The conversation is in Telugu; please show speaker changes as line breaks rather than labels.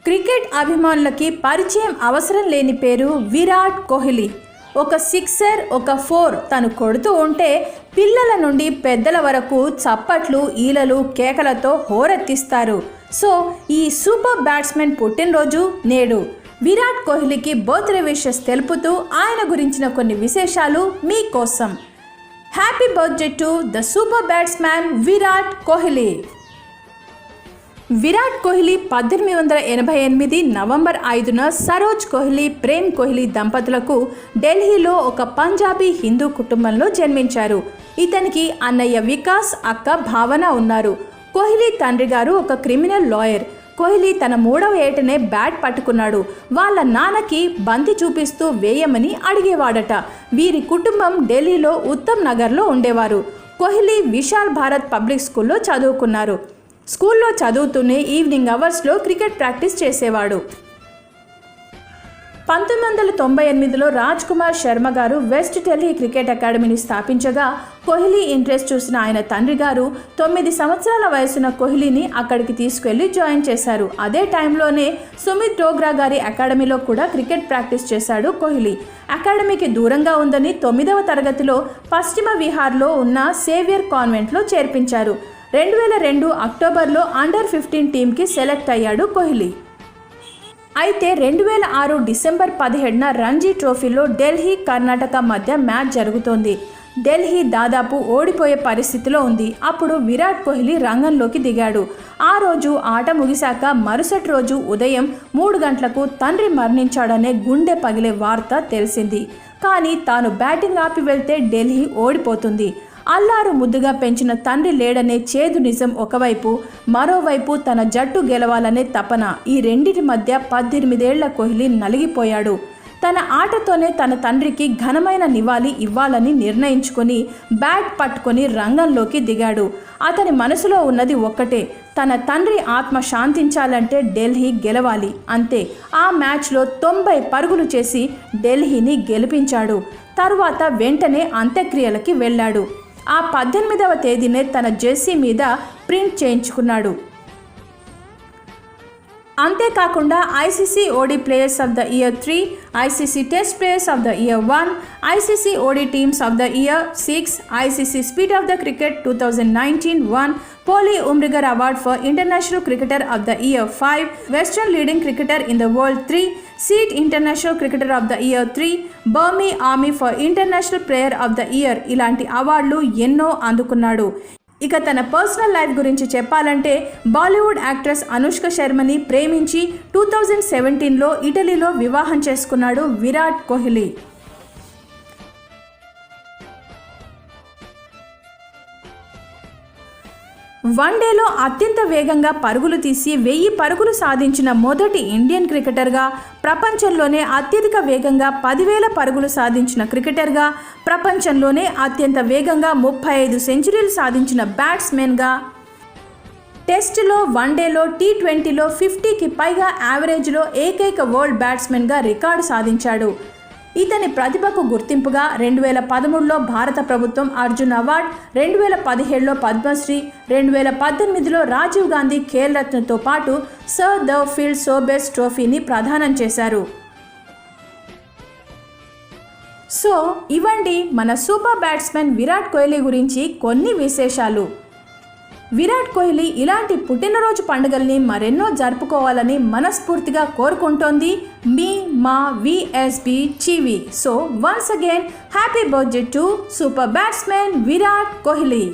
క్రికెట్ అభిమానులకి పరిచయం అవసరం లేని పేరు విరాట్ కోహ్లీ. ఒక సిక్సర్, ఒక ఫోర్ తను కొడుతూ ఉంటే పిల్లల నుండి పెద్దల వరకు చప్పట్లు, ఈలలు, కేకలతో హోరెత్తిస్తారు. సో ఈ సూపర్ బ్యాట్స్మెన్ పుట్టినరోజు నేడు. విరాట్ కోహ్లీకి బర్త్డే విషెస్ తెలుపుతూ ఆయన గురించిన కొన్ని విశేషాలు మీకోసం. Happy birthday to the super batsman Virat Kohli. Virat Kohli 1888 November 5న సరోజ్ కోహ్లీ, ప్రేమ్ కోహ్లీ దంపతులకు ఢిల్లీలో ఒక పంజాబీ హిందూ కుటుంబంలో జన్మించారు. ఇతనికి అన్నయ్య వికాస్, అక్క భావన ఉన్నారు. కోహ్లీ తండ్రి గారు ఒక క్రిమినల్ లాయర్. కోహ్లీ తన 3వ ఏటనే బ్యాట్ పట్టుకున్నాడు. వాళ్ళ నాన్నకి బంతి చూపిస్తూ వేయమని అడిగేవాడట. వీరి కుటుంబం ఢిల్లీలో ఉత్తమ్ నగర్లో ఉండేవారు. కోహ్లీ విశాల్ భారత్ పబ్లిక్ స్కూల్లో చదువుకున్నారు. స్కూల్లో చదువుతూనే ఈవినింగ్ అవర్స్లో క్రికెట్ ప్రాక్టీస్ చేసేవాడు. 1998లో రాజ్ కుమార్ శర్మ గారు వెస్ట్ ఢిల్లీ క్రికెట్ అకాడమీని స్థాపించగా కోహ్లీ ఇంట్రెస్ట్ చూసిన ఆయన తండ్రి గారు 9 సంవత్సరాల వయసున్న కోహ్లీని అక్కడికి తీసుకెళ్లి జాయిన్ చేశారు. అదే టైంలోనే సుమిత్ డోగ్రా గారి అకాడమీలో కూడా క్రికెట్ ప్రాక్టీస్ చేశాడు కోహ్లీ. అకాడమీకి దూరంగా ఉందని 9వ తరగతిలో పశ్చిమ విహార్లో ఉన్న సేవియర్ కాన్వెంట్లో చేర్పించారు. 2002 అక్టోబర్లో అండర్-15 టీంకి సెలెక్ట్ అయ్యాడు కోహ్లీ. అయితే 2006 డిసెంబర్ 17న రంజీ ట్రోఫీలో ఢిల్లీ, కర్ణాటక మధ్య మ్యాచ్ జరుగుతోంది. ఢిల్లీ దాదాపు ఓడిపోయే పరిస్థితిలో ఉంది. అప్పుడు విరాట్ కోహ్లీ రంగంలోకి దిగాడు. ఆ రోజు ఆట ముగిశాక మరుసటి రోజు ఉదయం 3 గంటలకు తండ్రి మరణించాడనే గుండె పగిలే వార్త తెలిసింది. కానీ తాను బ్యాటింగ్ ఆపి వెళ్తే ఢిల్లీ ఓడిపోతుంది. అల్లారు ముద్దుగా పెంచిన తండ్రి లేడనే చేదు నిజం ఒకవైపు, మరోవైపు తన జట్టు గెలవాలనే తపన. ఈ రెండిటి మధ్య 18 ఏళ్ల కోహ్లీ నలిగిపోయాడు. తన ఆటతోనే తన తండ్రికి ఘనమైన నివాళి ఇవ్వాలని నిర్ణయించుకొని బ్యాట్ పట్టుకొని రంగంలోకి దిగాడు. అతని మనసులో ఉన్నది ఒక్కటే, తన తండ్రి ఆత్మ శాంతించాలంటే ఢిల్లీ గెలవాలి, అంతే. ఆ మ్యాచ్లో 90 పరుగులు చేసి ఢిల్లీని గెలిపించాడు. తరువాత వెంటనే అంత్యక్రియలకి వెళ్ళాడు. ఆ 18వ తేదీనే తన జెర్సీ మీద ప్రింట్ చేయించుకున్నాడు. అంతేకాకుండా ICC ODI players of the year 3, ICC test players of the year 1, ICC ODI teams of the year 6, ICC speed of the cricket 2019 1, Polly Umrigar award for international cricketer of the year 5, western leading cricketer in the world 3, CEAT international cricketer of the year 3, Barmy Army for international player of the year, ఇలాంటి అవార్డులు ఎన్నో అందుకున్నాడు. ఇక తన పర్సనల్ లైఫ్ గురించి చెప్పాలంటే బాలీవుడ్ యాక్ట్రెస్ అనుష్క శర్మని ప్రేమించి 2017లో ఇటలీలో వివాహం చేసుకున్నాడు విరాట్ కోహ్లీ. వన్డేలో అత్యంత వేగంగా పరుగులు తీసి 1000 పరుగులు సాధించిన మొదటి ఇండియన్ క్రికెటర్గా, ప్రపంచంలోనే అత్యధిక వేగంగా 10,000 పరుగులు సాధించిన క్రికెటర్గా, ప్రపంచంలోనే అత్యంత వేగంగా 35 సెంచరీలు సాధించిన బ్యాట్స్మెన్గా, టెస్టులో, వన్డేలో, T20లో 50కి పైగా యావరేజ్లో ఏకైక వరల్డ్ బ్యాట్స్మెన్గా రికార్డు సాధించాడు. ఇతని ప్రతిభకు గుర్తింపుగా 2013లో భారత ప్రభుత్వం అర్జున్ అవార్డ్, 2017లో పద్మశ్రీ, 2018లో రాజీవ్ గాంధీ ఖేల్ రత్నతో పాటు సర్ ద ఫీల్డ్ సోబెర్స్ ట్రోఫీని ప్రదానం చేశారు. సో ఇవండి మన సూపర్ బ్యాట్స్మెన్ విరాట్ కోహ్లీ గురించి కొన్ని విశేషాలు. విరాట్ కోహ్లీ ఇలాంటి పుట్టినరోజు పండుగల్ని మరెన్నో జరుపుకోవాలని మనస్ఫూర్తిగా కోరుకుంటోంది మా VSB TV. So once again happy birthday to super batsman Virat Kohli.